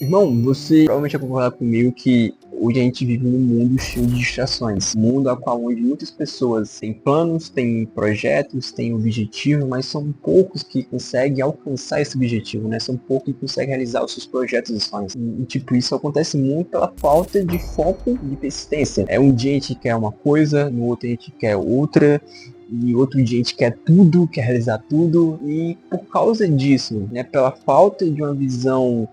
Irmão, você provavelmente vai concordar comigo que hoje a gente vive num mundo cheio de distrações. Um mundo a qual onde muitas pessoas têm planos, têm projetos, têm objetivo, mas são poucos que conseguem alcançar esse objetivo, né? São poucos que conseguem realizar os seus projetos e sonhos. Tipo, isso acontece muito pela falta de foco e de persistência. Um dia a gente quer uma coisa, no outro a gente quer outra, e outro dia a gente quer tudo, quer realizar tudo, e por causa disso, né, pela falta de uma visão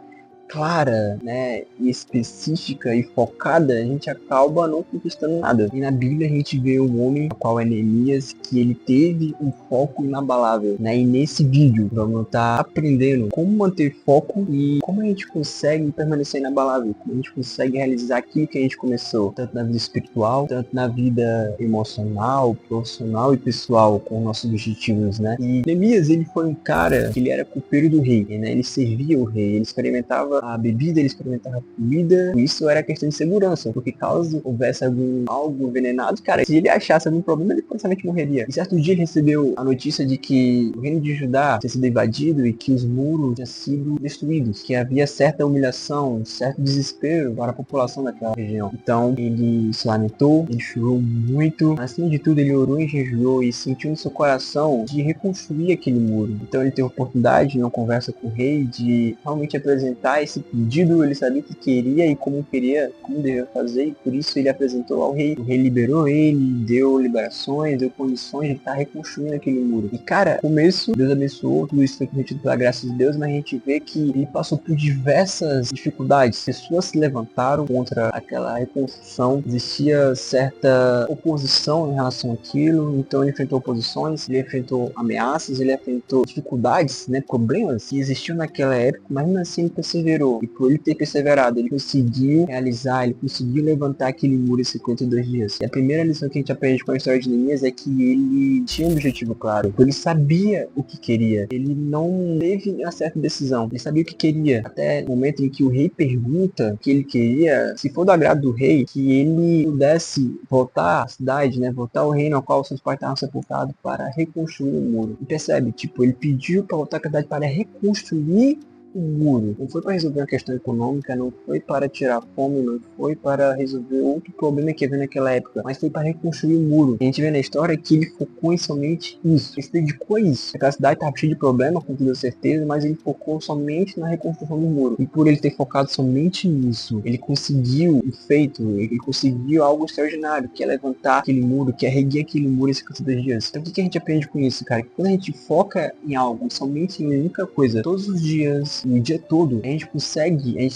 clara, né, e específica e focada, a gente acaba não conquistando nada. E na Bíblia a gente vê um homem, o qual é Neemias, que ele teve um foco inabalável, né? E nesse vídeo vamos estar aprendendo como manter foco e como a gente consegue permanecer inabalável, como a gente consegue realizar aquilo que a gente começou, tanto na vida espiritual, tanto na vida emocional, profissional e pessoal, com nossos objetivos, né? E Neemias, ele foi um cara que ele era copeiro do rei, né? Ele servia o rei, ele experimentava a bebida, ele experimentava a comida. Isso era questão de segurança, porque caso houvesse algo envenenado, cara, se ele achasse algum problema, ele possivelmente morreria. E certo dia ele recebeu a notícia de que o reino de Judá tinha sido invadido e que os muros tinham sido destruídos, que havia certa humilhação, certo desespero para a população daquela região. Então ele se lamentou, ele chorou muito, acima de tudo ele orou e jejuou e sentiu no seu coração de reconstruir aquele muro. Então ele teve a oportunidade, em uma conversa com o rei, de realmente apresentar esse pedido. Ele sabia o que queria e como queria, como devia fazer, e por isso ele apresentou ao rei. O rei liberou ele, deu liberações, deu condições de estar reconstruindo aquele muro. E cara, no começo, Deus abençoou, tudo isso foi permitido pela graça de Deus, mas a gente vê que ele passou por diversas dificuldades. Pessoas se levantaram contra aquela reconstrução, existia certa oposição em relação àquilo, então ele enfrentou oposições, ele enfrentou ameaças, ele enfrentou dificuldades, né, problemas que existiam naquela época, mas ainda assim ele perseverou. E por ele ter perseverado, ele conseguiu realizar, ele conseguiu levantar aquele muro em 52 dias. E a primeira lição que a gente aprende com a história de Neemias é que ele tinha um objetivo claro. Ele sabia o que queria. Ele não teve uma certa decisão. Ele sabia o que queria. Até o momento em que o rei pergunta o que ele queria, se for do agrado do rei, que ele pudesse voltar à cidade, né, voltar ao reino ao qual seus pais estavam sepultados para reconstruir o muro. E percebe, tipo, ele pediu para voltar à cidade para reconstruir o muro. Não foi para resolver uma questão econômica, não foi para tirar fome, não foi para resolver outro problema que havia naquela época, mas foi para reconstruir o muro. E a gente vê na história que ele focou em somente isso. Ele se dedicou a isso. Aquela cidade estava cheia de problemas, com toda certeza, mas ele focou somente na reconstrução do muro. E por ele ter focado somente nisso, ele conseguiu o feito, ele conseguiu algo extraordinário, que é levantar aquele muro, que é erguer aquele muro em 52 dias. Então o que a gente aprende com isso, cara? Que quando a gente foca em algo, somente em uma única coisa, todos os dias, o dia todo, a gente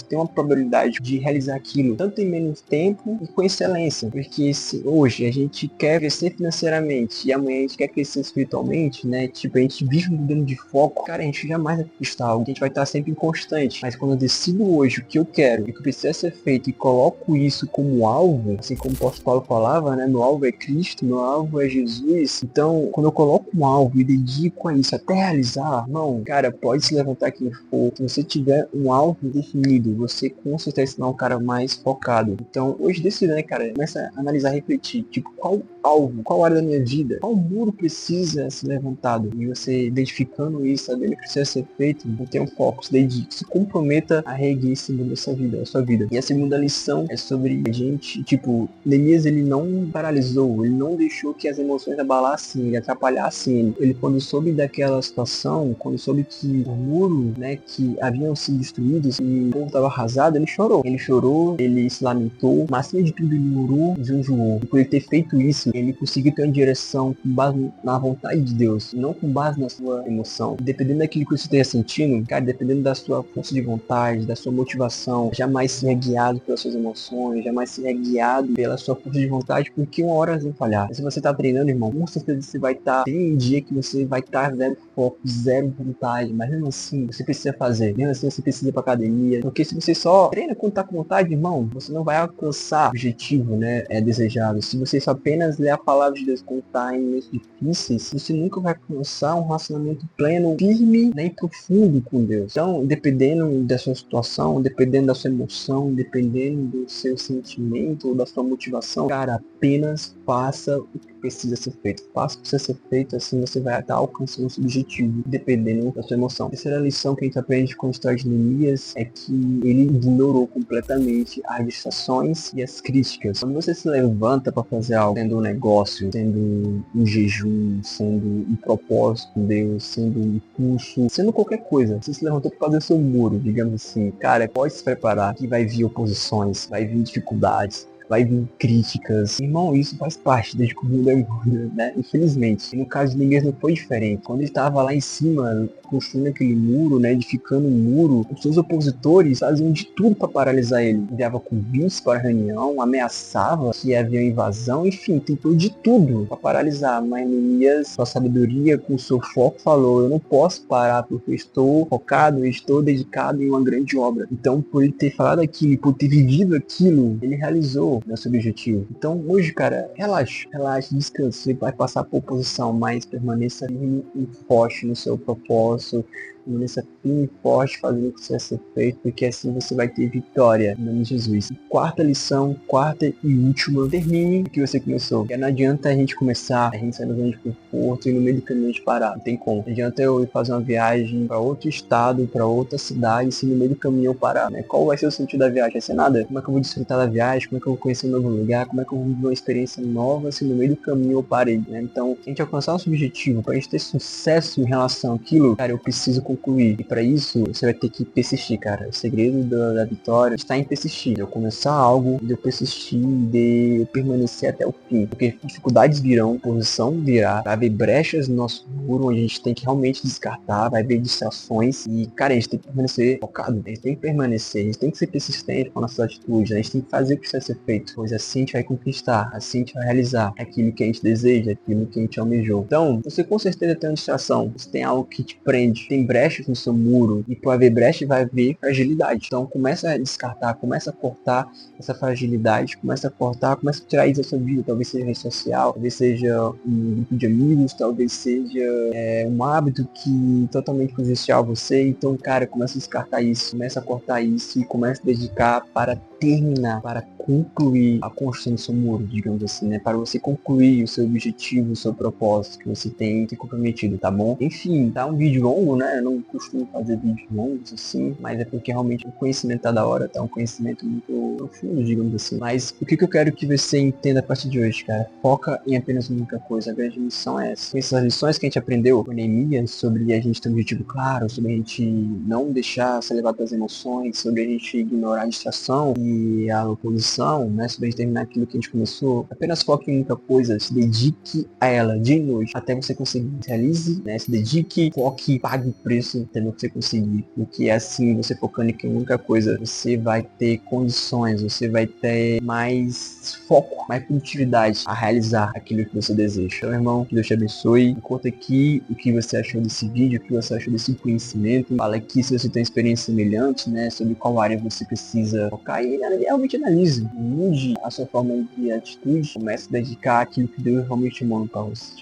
tem uma probabilidade de realizar aquilo, tanto em menos tempo e com excelência. Porque se hoje a gente quer crescer financeiramente e amanhã a gente quer crescer espiritualmente, né? Tipo, a gente vive mudando de foco, cara, a gente jamais vai conquistar algo, a gente vai estar sempre inconstante. Mas quando eu decido hoje o que eu quero e o que precisa ser feito e coloco isso como alvo, assim como o apóstolo Paulo falava, né? Meu alvo é Cristo, meu alvo é Jesus. Então, quando eu coloco um alvo e dedico a isso até realizar, não, cara, pode se levantar quem for. Se você tiver um alvo definido, você com certeza será um cara mais focado. Então, hoje decida, né, cara? Começa a analisar, refletir, tipo, qual alvo, qual área da minha vida, qual muro precisa ser levantado. E você identificando isso, sabendo que precisa ser feito, não tenha um foco, se dedique, se comprometa a reerguer esse mundo dessa vida, a sua vida. E a segunda lição é sobre a gente, tipo, Neemias, ele não paralisou, ele não deixou que as emoções abalassem ele, atrapalhassem ele. Ele, quando soube daquela situação, quando soube que o muro, né, que haviam sido destruídos e o povo estava arrasado, ele chorou, ele se lamentou, mas acima de tudo ele orou e jejuou. E por ele ter feito isso, ele conseguiu ter uma direção com base na vontade de Deus, não com base na sua emoção. Dependendo daquilo que você esteja sentindo, cara, dependendo da sua força de vontade, da sua motivação, jamais seja guiado pelas suas emoções, jamais seja guiado pela sua força de vontade, porque uma hora elas vão falhar. Mas se você tá treinando, irmão, com certeza você vai estar, tem um dia que você vai estar zero foco, zero vontade, mas mesmo assim, você precisa fazer, mesmo assim você precisa ir pra academia, porque se você só treina quando tá com vontade, irmão, você não vai alcançar o objetivo, né, desejado. Se você só apenas ler a palavra de Deus quando tá em momentos difíceis, você nunca vai alcançar um relacionamento pleno, firme, nem profundo com Deus. Então, dependendo da sua situação, dependendo da sua emoção, dependendo do seu sentimento ou da sua motivação, cara, apenas faça o que precisa ser feito. Faça o que precisa ser feito, assim você vai estar alcançando o seu objetivo, dependendo da sua emoção. Terceira lição que a gente aprende aprende com a história de Neemias é que ele ignorou completamente as distrações e as críticas. Quando você se levanta para fazer algo, sendo um negócio, sendo um jejum, sendo um propósito com Deus, sendo um curso, sendo qualquer coisa, você se levantou para fazer o seu muro, digamos assim, cara, pode se preparar que vai vir oposições, vai vir dificuldades, vai vir críticas. Irmão, isso faz parte desde que o mundo é mundo, né? Infelizmente. E no caso de Neemias não foi diferente. Quando ele estava lá em cima, construindo aquele muro, né? Edificando um muro, os seus opositores faziam de tudo para paralisar ele. Enviava convites para a reunião, ameaçava que havia invasão, enfim, tentou de tudo para paralisar. Mas Neemias, com a sabedoria, com o seu foco, falou: eu não posso parar porque eu estou focado, eu estou dedicado em uma grande obra. Então, por ele ter falado aquilo, por ter vivido aquilo, ele realizou nosso objetivo. Então hoje, cara, relaxa, descansa. Você vai passar por oposição, mas permaneça firme e forte no seu propósito. Permaneça firme e forte fazendo o que precisa ser feito, porque assim você vai ter vitória em nome de Jesus. E quarta lição, quarta e última, termine o que você começou. Porque não adianta a gente começar, a gente sair da zona de conforto e no meio do caminho a gente parar. Não tem como. Não adianta eu ir fazer uma viagem para outro estado, para outra cidade, se no meio do caminho eu parar, né? Qual vai ser o sentido da viagem? Vai ser nada. Como é que eu vou desfrutar da viagem? Como é que eu vou conhecer um novo lugar? Como é que eu vou viver uma experiência nova se no meio do caminho eu parei, né? Então, a gente alcançar nosso objetivo, pra gente ter sucesso em relação àquilo, cara, eu preciso concluir. E para isso, você vai ter que persistir, cara. O segredo da vitória está em persistir. De eu começar algo, de eu persistir, de eu permanecer até o fim. Porque dificuldades virão, posição virá, vai haver brechas no nosso muro, onde a gente tem que realmente descartar, vai haver distrações. E, cara, a gente tem que permanecer focado, a gente tem que permanecer, a gente tem que ser persistente com a nossa atitude, a gente tem que fazer o que precisa ser feito, pois assim a gente vai conquistar, assim a gente vai realizar aquilo que a gente deseja, aquilo que a gente almejou. Então, você com certeza tem uma distração, você tem algo que te prende, tem brechas no seu muro, e por haver brecha vai haver fragilidade. Então, começa a descartar, começa a cortar essa fragilidade, começa a cortar, começa a tirar isso da sua vida, talvez seja rede social, talvez seja um grupo de amigos, talvez seja um hábito que totalmente prejudicial a você. Então, cara, começa a descartar isso, começa a cortar isso e começa a dedicar para terminar, para concluir a construção do seu muro, digamos assim, né? Para você concluir o seu objetivo, o seu propósito que você tem se comprometido, tá bom? Enfim, tá um vídeo longo, né? Eu não costumo fazer vídeos longos assim, mas é porque realmente o conhecimento tá da hora, tá um conhecimento muito profundo, digamos assim. Mas o que eu quero que você entenda a partir de hoje, cara? Foca em apenas uma única coisa. A grande missão é essa. Com essas lições que a gente aprendeu com Neemias, sobre a gente ter um objetivo claro, sobre a gente não deixar ser levado pelas emoções, sobre a gente ignorar a distração e a oposição, né? Sobre a gente terminar aquilo que a gente começou. Apenas foque em muita coisa, se dedique a ela dia e noite, até você conseguir. Realize, né? Se dedique, foque, pague o preço até você conseguir. Porque assim, você focando em única coisa, você vai ter condições, você vai ter mais foco, mais produtividade a realizar aquilo que você deseja. Então, irmão, que Deus te abençoe. Conta aqui o que você achou desse vídeo, o que você achou desse conhecimento. Fala aqui se você tem experiência semelhante, né? Sobre qual área você precisa focar e realmente analise. Mude a sua forma de atitude. Comece a dedicar aquilo que Deus realmente chamou para você.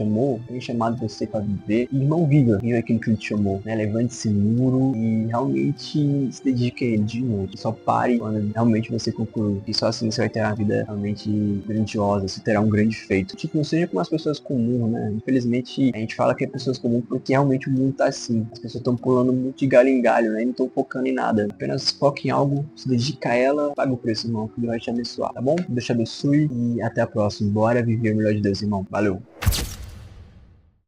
Tem chamado você para viver. E, irmão, viva aquilo que Ele te chamou, né? Levante esse muro e realmente se dedique a Ele de novo. Só pare quando realmente você concluir. E só assim você vai ter uma vida realmente grandiosa. Você terá um grande feito. Tipo, não seja como as pessoas comuns, né? Infelizmente, a gente fala que é pessoas comuns porque realmente o mundo tá assim. As pessoas estão pulando muito de galho em galho, né? E não estão focando em nada. Apenas foque em algo, se dedica a ela, paga o preço, irmão. Que Deus vai te abençoar, tá bom? Deus te abençoe e até a próxima. Bora viver o melhor de Deus, irmão. Valeu!